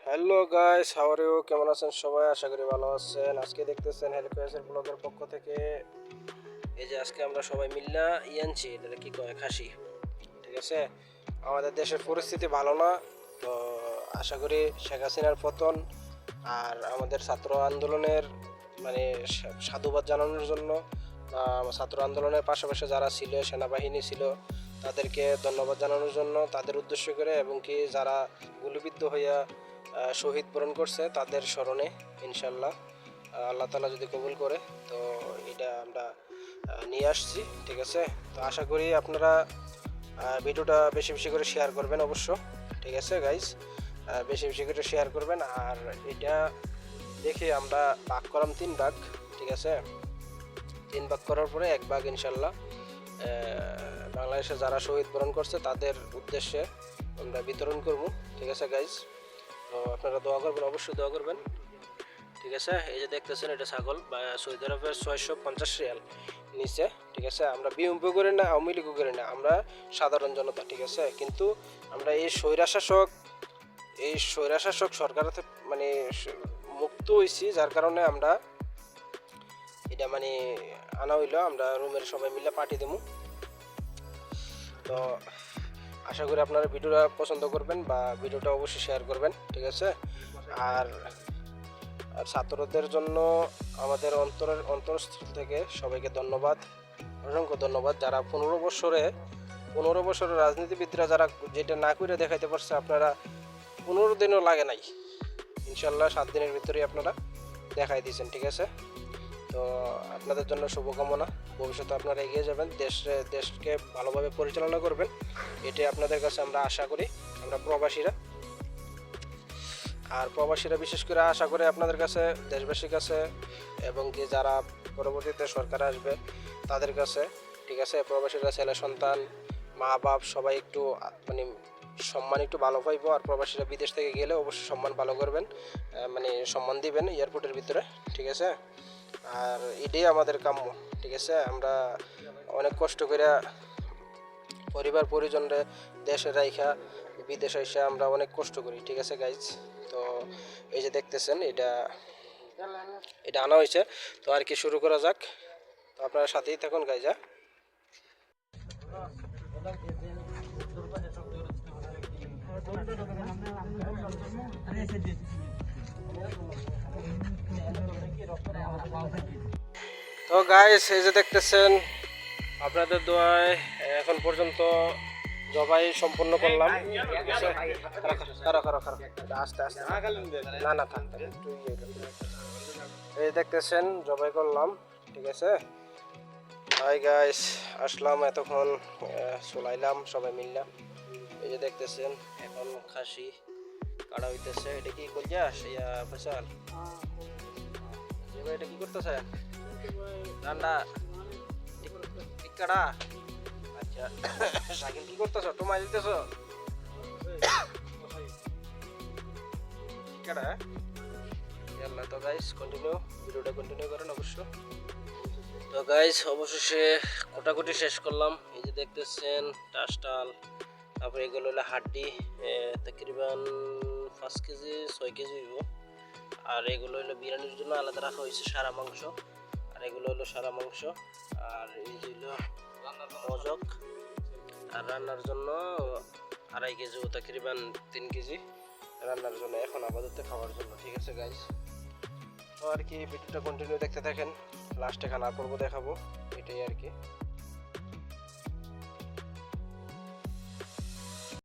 Hello guys, how are you? কেমন আছেন সবাই? আশা করি ভালো আছেন। আজকে দেখতেছেন হেলিকোয়াসের ব্লগের পক্ষ থেকে এই যে আজকে আমরা সবাই মিল্লা ইয়ানছি, এটা কি কয় খাসি। ঠিক আছে, আমাদের দেশের পরিস্থিতি ভালো না, তো আশা করি শেখ হাসিনার পতন আর আমাদের ছাত্র আন্দোলনের মানে সাধুবাদ জানানোর জন্য ছাত্র আন্দোলনের পাশাপাশি যারা ছিল, সেনাবাহিনী ছিল, তাদেরকে ধন্যবাদ জানানোর জন্য, তাদের উদ্দেশ্য করে এবং কি যারা গুলিবিদ্ধ হইয়া শহীদ বরণ করছে তাদের স্মরণে ইনশাল্লাহ আল্লাহ তালা যদি কবুল করে, তো এটা আমরা নিয়ে আসছি। ঠিক আছে, তো আশা করি আপনারা ভিডিওটা বেশি বেশি করে শেয়ার করবেন অবশ্য। ঠিক আছে গাইস, বেশি বেশি করে শেয়ার করবেন। আর এটা দেখে আমরা ভাগ করলাম 3 ভাগ। ঠিক আছে, 3 ভাগ করার পরে 1 ভাগ ইনশাল্লাহ বাংলাদেশে যারা শহীদ বরণ করছে তাদের উদ্দেশ্যে আমরা বিতরণ করব। ঠিক আছে গাইস, তো আপনারা দোয়া করবেন, অবশ্যই দোয়া করবেন। ঠিক আছে, এই যে দেখতেছেন এটা ছাগল বা সৌদি আরবের 650 রিয়াল নিচে। ঠিক আছে, আমরা বিএমপি করি না, আওয়ামী লীগও করি না, আমরা সাধারণ জনতা। ঠিক আছে, কিন্তু আমরা এই স্বৈরাশাসক সরকার মানে মুক্ত হয়েছি, যার কারণে আমরা এটা মানে আনা হইলো, আমরা রুমের সবাই মিলে পার্টি দেবো। তো আশা করি আপনারা ভিডিওটা পছন্দ করবেন বা ভিডিওটা অবশ্যই শেয়ার করবেন। ঠিক আছে, আর ছাত্রদের জন্য আমাদের অন্তরস্থল থেকে সবাইকে ধন্যবাদ, অসংখ্য ধন্যবাদ। যারা 15 বছরের রাজনীতিবিদরা যারা যেটা না করে দেখাইতে পারছে, আপনারা 15 দিনও লাগে নাই, ইনশাল্লাহ 7 দিনের ভিতরেই আপনারা দেখাই দিয়েছেন। ঠিক আছে, তো আপনাদের জন্য শুভকামনা, ভবিষ্যতে আপনারা এগিয়ে যাবেন, দেশকে ভালোভাবে পরিচালনা করবেন, এটাই আপনাদের কাছে আমরা আশা করি। আমরা প্রবাসীরা বিশেষ করে আশা করে আপনাদের কাছে, দেশবাসীর কাছে, এবং কি যারা পরবর্তীতে সরকার আসবে তাদের কাছে। ঠিক আছে, প্রবাসীরা ছেলে সন্তান, মা বাপ সবাই একটু মানে সম্মান একটু ভালো পাইব। আর প্রবাসীরা বিদেশ থেকে গেলে অবশ্যই সম্মান ভালো করবেন, মানে সম্মান দিবেন এয়ারপোর্টের ভিতরে। ঠিক আছে, আর এটাই আমাদের কাম্য। ঠিক আছে, আমরা অনেক কষ্ট করে পরিবার পরিজনরে দেশে রাইখা বিদেশে এসে আমরা অনেক কষ্ট করি। ঠিক আছে গাইজ, তো এই যে দেখতেছেন এটা আনা হয়েছে, তো আর কি শুরু করা যাক। তো আপনারা সাথেই থাকুন গাইজা। তো গাইস, এই যে দেখতেছেন আপনাদের দোয়ায় এখন পর্যন্ত জবাই সম্পন্ন করলাম। ঠিক আছে, আস্তে আস্তে, না না থাক, এই দেখতেছেন জবাই করলাম। ঠিক আছে, হাই গাইস, আসলাম এতক্ষণ চলাইলাম সবাই মিললাম। এই যে দেখতেছেন এখন খাসি কাটা হইতেছে। এটা কি কইয়া সেইয়া ফসল, এটা কি করতেছে? রান্না টিক্কাটা। আচ্ছা, সাইকেল কি করতেছ? তোমায় দিতেছ টিক্কাটা? আল্লাহ, তো গাইস ভিডিওটা কন্টিনিউ করেন অবশ্য। তো গাইস, অবশেষে কোটাকুটি শেষ করলাম। এই যে দেখতেছেন টাসটাল, তারপরে এগুলো হলো হাড্ডি, তকরিবান 5 কেজি 6 কেজি হইব। আর এগুলো হলো বিরিয়ানির জন্য আলাদা রাখা হয়েছে সারা মাংস, আর এগুলো হলো সারা মাংস। আর এই যে হলো মজক, আর রান্নার জন্য 2.5 কেজি, তকরিবান 3 কেজি রান্নার জন্য, এখন আপাতত খাওয়ার জন্য। ঠিক আছে গাইস, তো আর কি ভিডিওটা কন্টিনিউ দেখতে থাকেন, লাস্টে খানার পর্ব দেখাবো, এটাই আর কি।